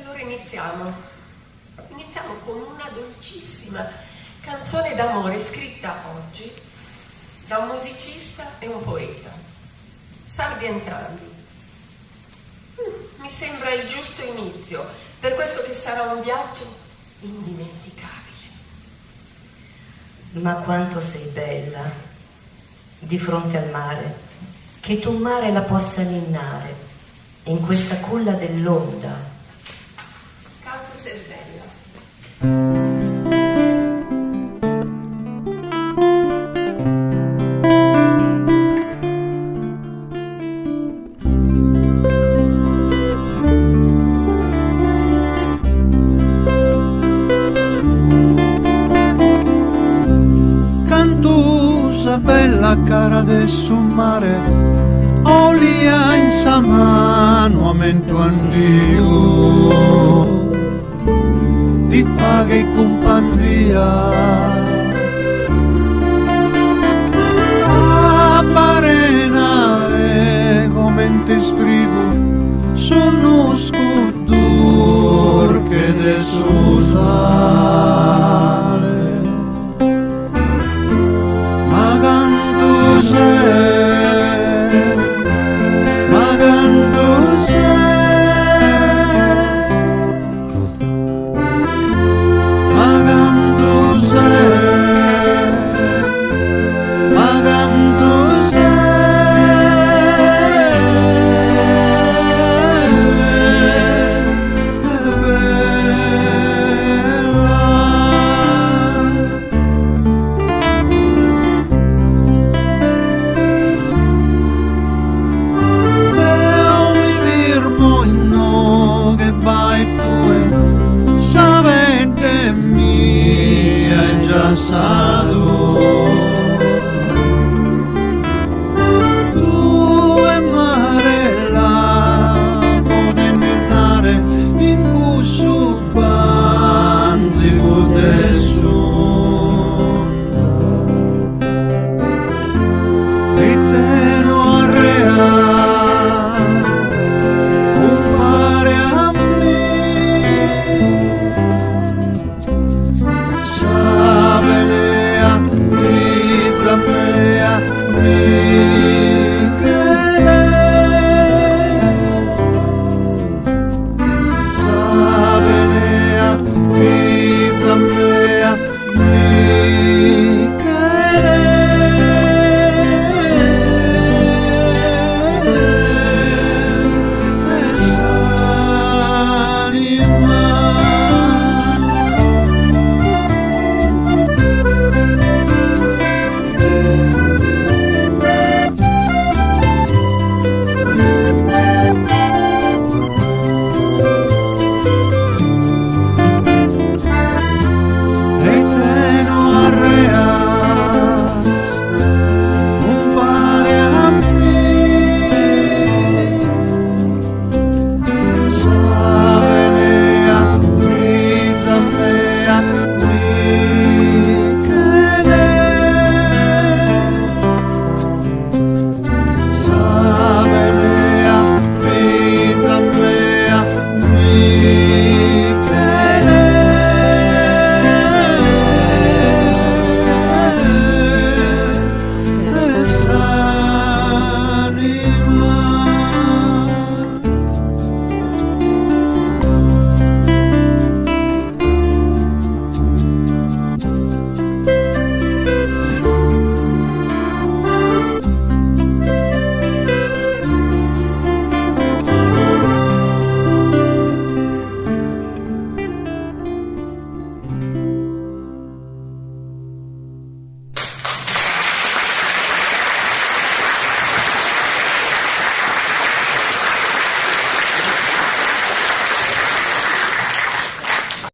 Allora iniziamo con una dolcissima canzone d'amore scritta oggi da un musicista e un poeta, sardi entrambi. Mi sembra il giusto inizio per questo che sarà un viaggio indimenticabile. Ma quanto sei bella di fronte al mare, che tu mare la possa ninnare in questa culla dell'onda. Quanto sei bella. Bella cara del mare, olia in sa mano a mento andio, ti fa che companzia, a parenare come te sprigo, sono scudur che del